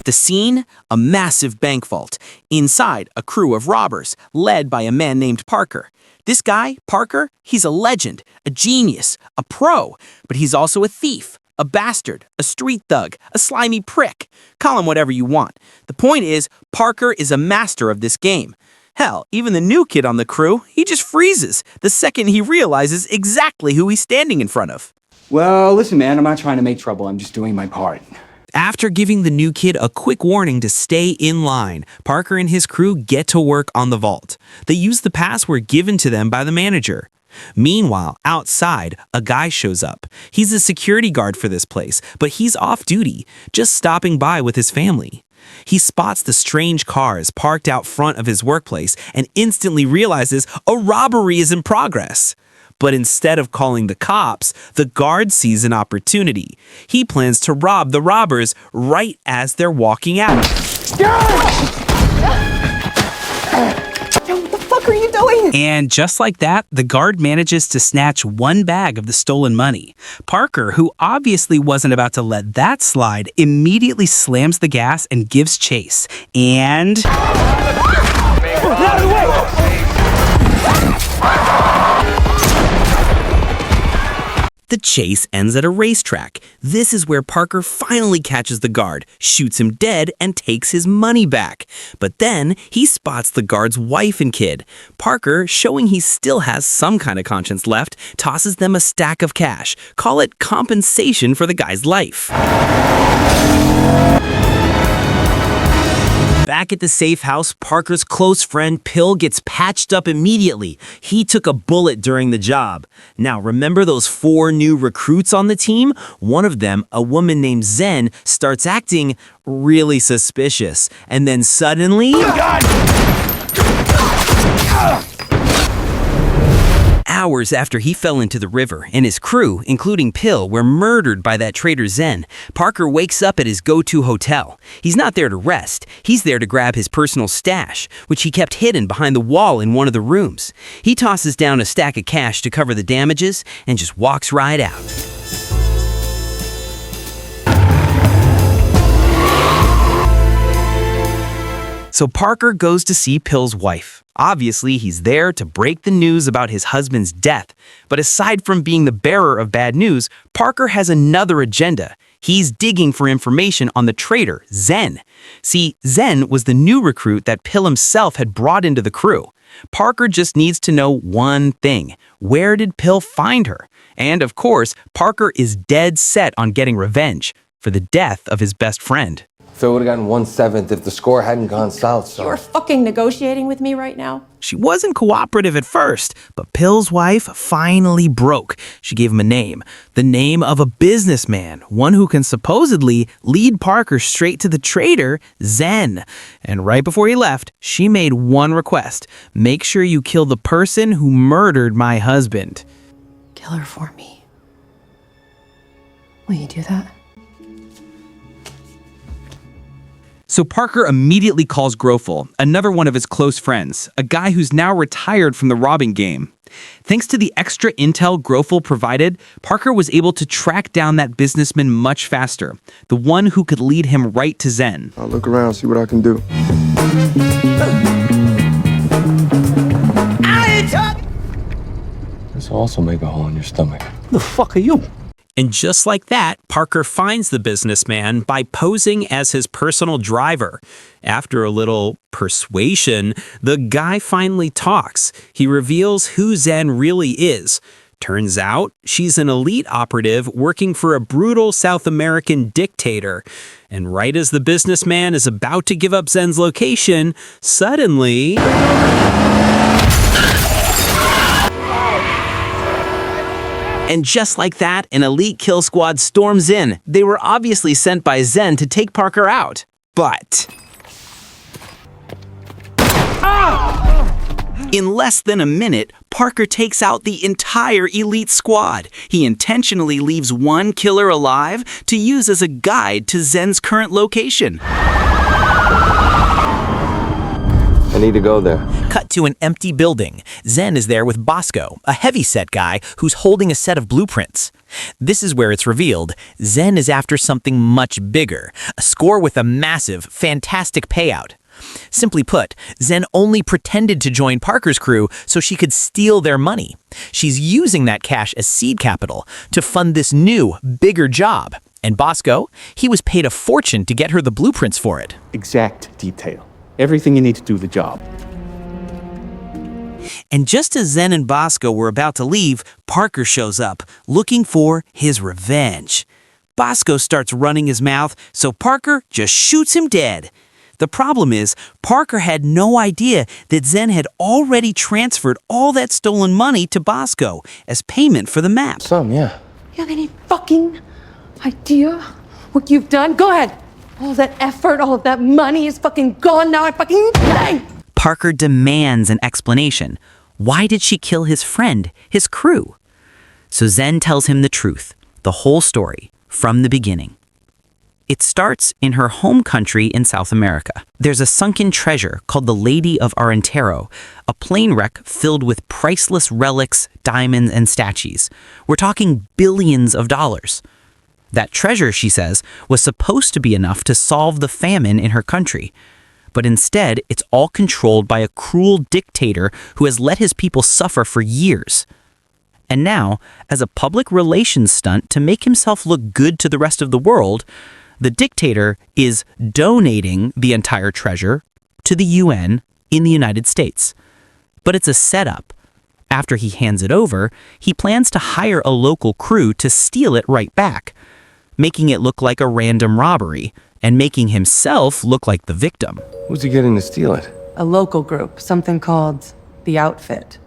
The scene? A massive bank vault. Inside, a crew of robbers, led by a man named Parker. This guy, Parker, he's a legend, a genius, a pro, but he's also a thief, a bastard, a street thug, a slimy prick. Call him whatever you want. The point is, Parker is a master of this game. Hell, even the new kid on the crew, he just freezes the second he realizes exactly who he's standing in front of. Well, listen, man, I'm not trying to make trouble. I'm just doing my part. After giving the new kid a quick warning to stay in line, Parker and his crew get to work on the vault. They use the password given to them by the manager. Meanwhile, outside, a guy shows up. He's a security guard for this place, but he's off duty, just stopping by with his family. He spots the strange cars parked out front of his workplace and instantly realizes a robbery is in progress. But instead of calling the cops, the guard sees an opportunity. He plans to rob the robbers right as they're walking out. What the fuck are you doing? And just like that, the guard manages to snatch one bag of the stolen money. Parker, who obviously wasn't about to let that slide, immediately slams the gas and gives chase. And... The chase ends at a racetrack. This is where Parker finally catches the guard, shoots him dead, and takes his money back. But then he spots the guard's wife and kid. Parker, showing he still has some kind of conscience left, tosses them a stack of cash. Call it compensation for the guy's life. Back at the safe house, Parker's close friend Pill gets patched up immediately. He took a bullet during the job. Now, remember those 4 new recruits on the team? One of them, a woman named Zen, starts acting really suspicious. And then suddenly... Hours after he fell into the river and his crew, including Pill, were murdered by that traitor Zen, Parker wakes up at his go-to hotel. He's not there to rest. He's there to grab his personal stash, which he kept hidden behind the wall in one of the rooms. He tosses down a stack of cash to cover the damages and just walks right out. So Parker goes to see Pill's wife. Obviously, he's there to break the news about his husband's death. But aside from being the bearer of bad news, Parker has another agenda. He's digging for information on the traitor, Zen. See, Zen was the new recruit that Pill himself had brought into the crew. Parker just needs to know one thing. Where did Pill find her? And of course, Parker is dead set on getting revenge for the death of his best friend. Phil would have gotten 1/7 if the score hadn't gone south, so... You're fucking negotiating with me right now? She wasn't cooperative at first, but Pill's wife finally broke. She gave him a name, the name of a businessman, one who can supposedly lead Parker straight to the traitor, Zen. And right before he left, she made one request. Make sure you kill the person who murdered my husband. Kill her for me. Will you do that? So Parker immediately calls Grofel, another one of his close friends, a guy who's now retired from the robbing game. Thanks to the extra intel Grofel provided, Parker was able to track down that businessman much faster, the one who could lead him right to Zen. I'll look around, see what I can do. This will also make a hole in your stomach. The fuck are you? And just like that, Parker finds the businessman by posing as his personal driver. After a little persuasion, the guy finally talks. He reveals who Zen really is. Turns out, she's an elite operative working for a brutal South American dictator. And right as the businessman is about to give up Zen's location, suddenly... And just like that, an elite kill squad storms in. They were obviously sent by Zen to take Parker out. But... in less than a minute, Parker takes out the entire elite squad. He intentionally leaves one killer alive to use as a guide to Zen's current location. I need to go there. Cut to an empty building. Zen is there with Bosco, a heavyset guy who's holding a set of blueprints. This is where it's revealed Zen is after something much bigger, a score with a massive, fantastic payout. Simply put, Zen only pretended to join Parker's crew so she could steal their money. She's using that cash as seed capital to fund this new, bigger job. And Bosco, he was paid a fortune to get her the blueprints for it. Exact detail. Everything you need to do the job. And just as Zen and Bosco were about to leave, Parker shows up, looking for his revenge. Bosco starts running his mouth, so Parker just shoots him dead. The problem is, Parker had no idea that Zen had already transferred all that stolen money to Bosco as payment for the map. Some, yeah. You have any fucking idea what you've done? Go ahead. All that effort, all of that money is fucking gone now. I fucking bang! Parker demands an explanation. Why did she kill his friend, his crew? So Zen tells him the truth, the whole story, from the beginning. It starts in her home country in South America. There's a sunken treasure called the Lady of Arentero, a plane wreck filled with priceless relics, diamonds, and statues. We're talking billions of dollars. That treasure, she says, was supposed to be enough to solve the famine in her country. But instead, it's all controlled by a cruel dictator who has let his people suffer for years. And now, as a public relations stunt to make himself look good to the rest of the world, the dictator is donating the entire treasure to the UN in the United States. But it's a setup. After he hands it over, he plans to hire a local crew to steal it right back, making it look like a random robbery and making himself look like the victim. Who's he getting to steal it? A local group, something called The Outfit.